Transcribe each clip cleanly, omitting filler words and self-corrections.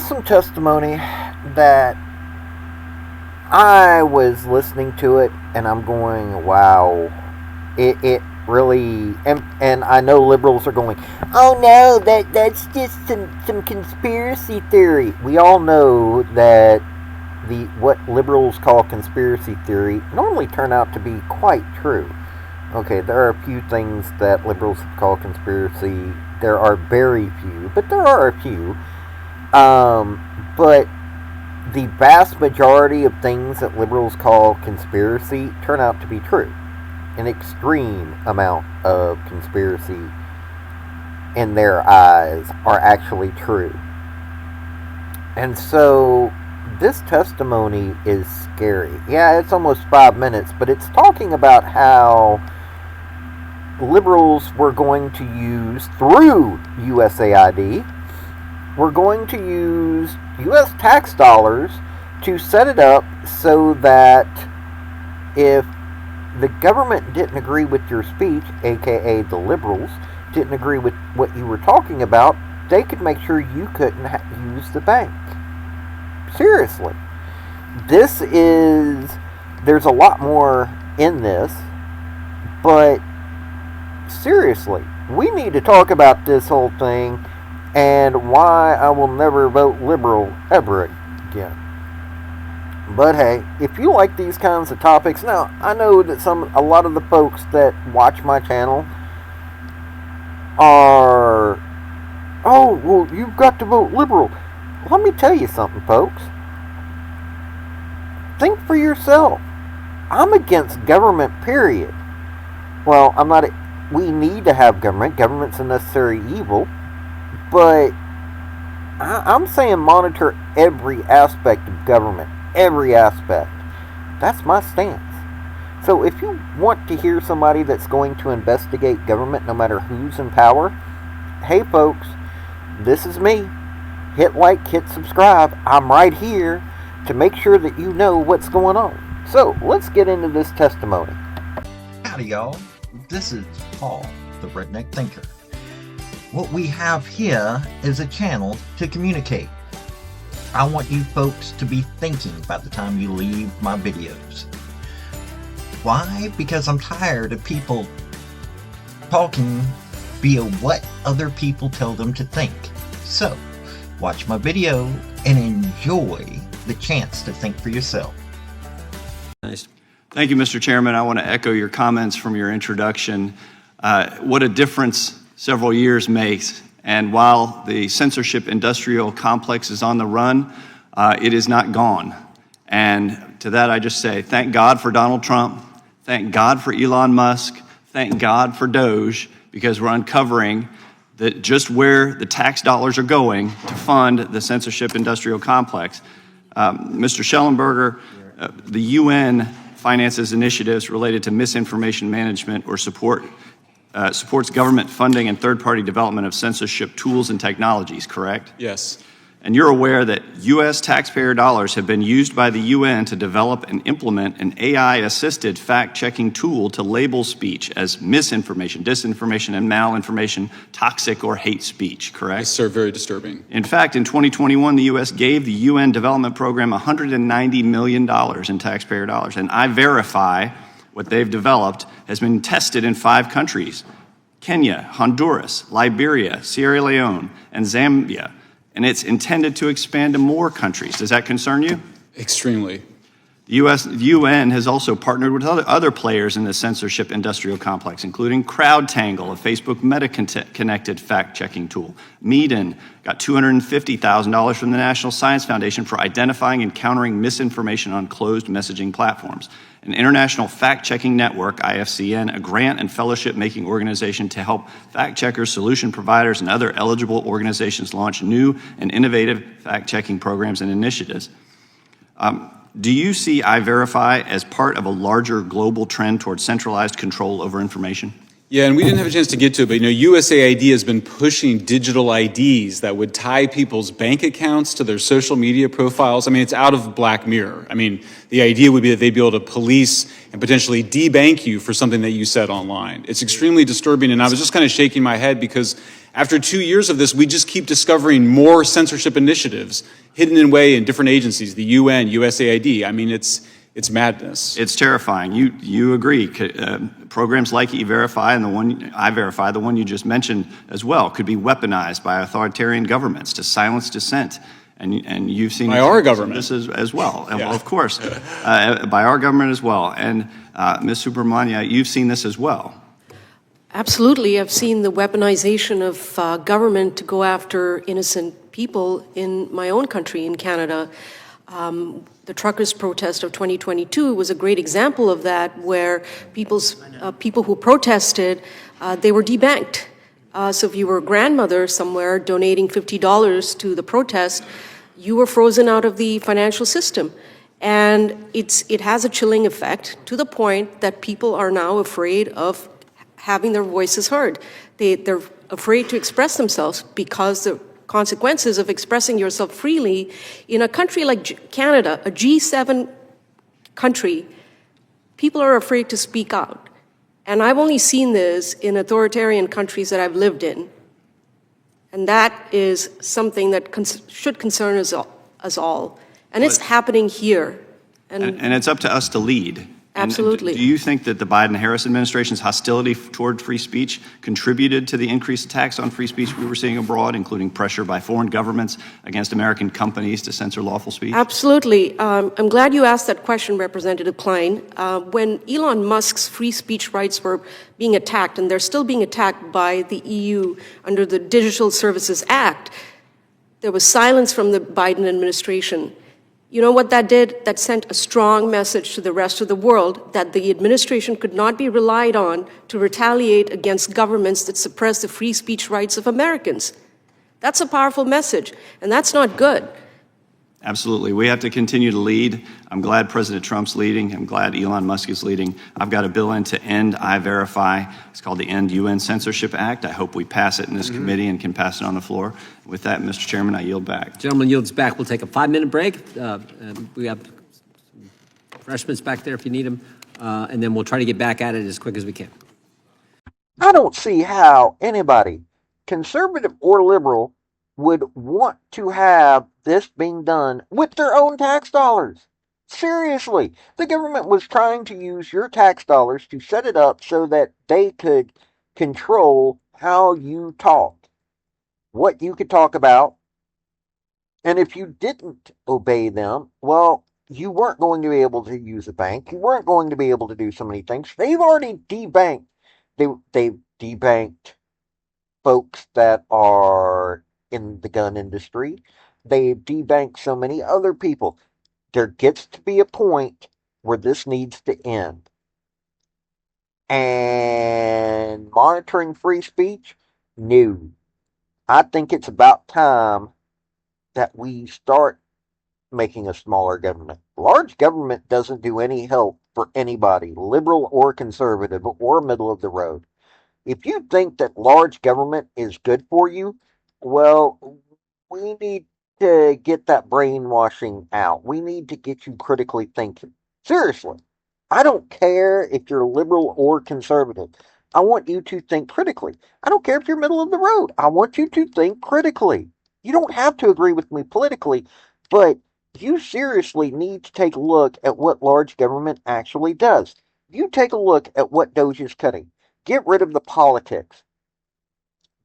is some testimony that I was listening to it and I'm going, wow, it really, and I know liberals are going, oh no, that's just some conspiracy theory. We all know that what liberals call conspiracy theory normally turn out to be quite true. Okay, there are a few things that liberals call conspiracy. There are very few, but there are a few. But the vast majority of things that liberals call conspiracy turn out to be true. An extreme amount of conspiracy in their eyes are actually true. And so this testimony is scary. Yeah, it's almost 5 minutes, but it's talking about how liberals were going to use, through USAID, we're going to use U.S. tax dollars to set it up so that if the government didn't agree with your speech, aka the liberals, didn't agree with what you were talking about, they could make sure you couldn't use the bank. Seriously. There's a lot more in this, but seriously, we need to talk about this whole thing and why I will never vote liberal ever again. But hey, if you like these kinds of topics, now I know that a lot of the folks that watch my channel are, oh, well, you've got to vote liberal. Let me tell you something, folks. Think for yourself. I'm against government, period. Well, I'm not. We need to have government. Government's a necessary evil. But I'm saying monitor every aspect of government. Every aspect. That's my stance. So if you want to hear somebody that's going to investigate government no matter who's in power, hey folks, this is me. Hit like, hit subscribe. I'm right here to make sure that you know what's going on. So let's get into this testimony. Howdy y'all, this is Paul, the Redneck Thinker. What we have here is a channel to communicate. I want you folks to be thinking by the time you leave my videos. Why? Because I'm tired of people talking via what other people tell them to think. So, watch my video and enjoy the chance to think for yourself. Nice. Thank you, Mr. Chairman. I want to echo your comments from your introduction. What a difference several years makes. And while the censorship industrial complex is on the run, it is not gone. And to that I just say, thank God for Donald Trump. Thank God for Elon Musk. Thank God for Doge, because we're uncovering that just where the tax dollars are going to fund the censorship industrial complex. Mr. Schellenberger, the UN finances initiatives related to misinformation management or supports government funding and third-party development of censorship tools and technologies, correct? Yes. And you're aware that U.S. taxpayer dollars have been used by the UN to develop and implement an AI-assisted fact-checking tool to label speech as misinformation, disinformation, and malinformation, toxic or hate speech, correct? Yes, sir. Very disturbing. In fact, in 2021, the U.S. gave the UN Development Program $190 million in taxpayer dollars, and I verify what they've developed has been tested in 5 countries: Kenya, Honduras, Liberia, Sierra Leone, and Zambia. And it's intended to expand to more countries. Does that concern you? Extremely. The UN has also partnered with other players in the censorship industrial complex, including CrowdTangle, a Facebook Meta-connected fact-checking tool. Meeden got $250,000 from the National Science Foundation for identifying and countering misinformation on closed messaging platforms. An international fact-checking network, IFCN, a grant and fellowship-making organization to help fact-checkers, solution providers, and other eligible organizations launch new and innovative fact-checking programs and initiatives. Do you see iVerify as part of a larger global trend towards centralized control over information? Yeah, and we didn't have a chance to get to it, but USAID has been pushing digital IDs that would tie people's bank accounts to their social media profiles. I mean, it's out of Black Mirror. I mean, the idea would be that they'd be able to police and potentially debank you for something that you said online. It's extremely disturbing, and I was just kind of shaking my head because after 2 years of this, we just keep discovering more censorship initiatives hidden away in different agencies, the UN, USAID. I mean, it's madness. It's terrifying. You agree. Programs like E-Verify and the one I-Verify, the one you just mentioned as well, could be weaponized by authoritarian governments to silence dissent. And you've seen by our government this as well. Yeah. Well, of course, by our government as well. And Ms. Subramania, you've seen this as well. Absolutely. I've seen the weaponization of government to go after innocent people in my own country, in Canada. The truckers' protest of 2022 was a great example of that, where people who protested, they were debanked. So if you were a grandmother somewhere donating $50 to the protest, you were frozen out of the financial system. And it has a chilling effect to the point that people are now afraid of having their voices heard. They're afraid to express themselves because the consequences of expressing yourself freely in a country like Canada, a G7 country, people are afraid to speak out. And I've only seen this in authoritarian countries that I've lived in. And that is something that should concern us all. And it's happening here. And it's up to us to lead. Absolutely. And do you think that the Biden-Harris administration's hostility toward free speech contributed to the increased attacks on free speech we were seeing abroad, including pressure by foreign governments against American companies to censor lawful speech? Absolutely. I'm glad you asked that question, Representative Klein. When Elon Musk's free speech rights were being attacked, and they're still being attacked by the EU under the Digital Services Act, there was silence from the Biden administration. You know what that did? That sent a strong message to the rest of the world that the administration could not be relied on to retaliate against governments that suppress the free speech rights of Americans. That's a powerful message, and that's not good. Absolutely. We have to continue to lead. I'm glad President Trump's leading. I'm glad Elon Musk is leading. I've got a bill in to end I-Verify. It's called the End UN Censorship Act. I hope we pass it in this committee and can pass it on the floor. With that, Mr. Chairman, I yield back. Gentleman yields back. We'll take a 5-minute break. We have refreshments back there if you need them. And then we'll try to get back at it as quick as we can. I don't see how anybody, conservative or liberal, would want to have this being done with their own tax dollars. Seriously, the government was trying to use your tax dollars to set it up so that they could control how you talked, what you could talk about, and if you didn't obey them, well, you weren't going to be able to use a bank. You weren't going to be able to do so many things. They've already debanked. They've debanked folks that are in the gun industry. They've debanked so many other people. There gets to be a point where this needs to end. And monitoring free speech? No. I think it's about time that we start making a smaller government. Large government doesn't do any help for anybody, liberal or conservative or middle of the road. If you think that large government is good for you, well, we need to get that brainwashing out. We need to get you critically thinking. Seriously. I don't care if you're liberal or conservative. I want you to think critically. I don't care if you're middle of the road. I want you to think critically. You don't have to agree with me politically, but you seriously need to take a look at what large government actually does. You take a look at what DOGE is cutting. Get rid of the politics.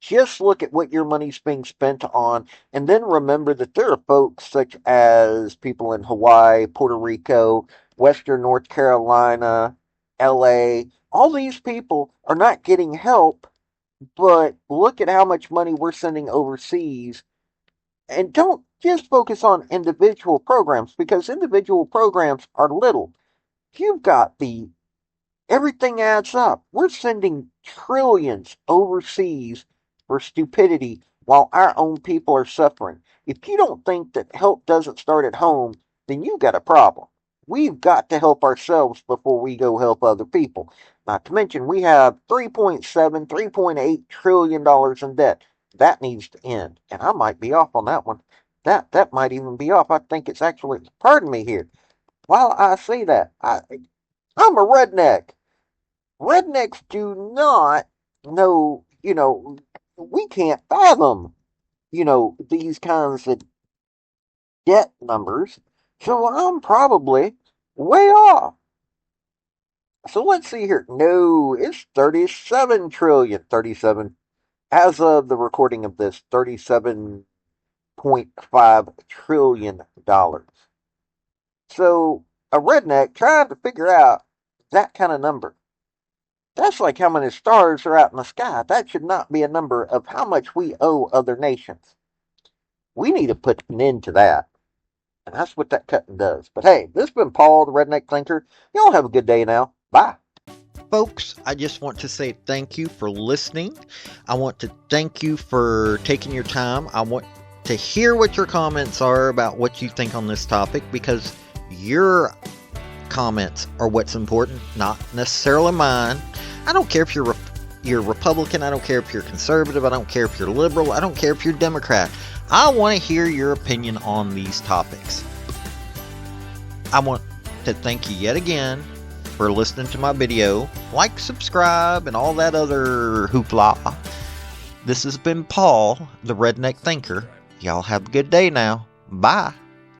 Just look at what your money's being spent on, and then remember that there are folks such as people in Hawaii, Puerto Rico, Western North Carolina, LA. All these people are not getting help, but look at how much money we're sending overseas. And don't just focus on individual programs, because individual programs are little. You've got everything adds up. We're sending trillions overseas for stupidity while our own people are suffering. If you don't think that help doesn't start at home, then you've got a problem. We've got to help ourselves before we go help other people. Not to mention, we have $3.7, $3.8 trillion in debt. That needs to end. And I might be off on that one. That might even be off. I think it's actually, pardon me here. While I say that, I'm a redneck. Rednecks do not know, we can't fathom, these kinds of debt numbers. So I'm probably way off. So let's see here. No, it's 37 trillion. 37. As of the recording of this, $37.5 trillion. So a redneck trying to figure out that kind of number. That's like how many stars are out in the sky. That should not be a number of how much we owe other nations. We need to put an end to that. And that's what that cutting does. But hey, this has been Paul, the Redneck Thinker. Y'all have a good day now. Bye. Folks, I just want to say thank you for listening. I want to thank you for taking your time. I want to hear what your comments are about what you think on this topic, because your comments are what's important, not necessarily mine. I don't care if you're Republican. I don't care if you're conservative. I don't care if you're liberal. I don't care if you're Democrat. I want to hear your opinion on these topics. I want to thank you yet again for listening to my video. Like, subscribe, and all that other hoopla. This has been Paul, the Redneck Thinker. Y'all have a good day now. Bye.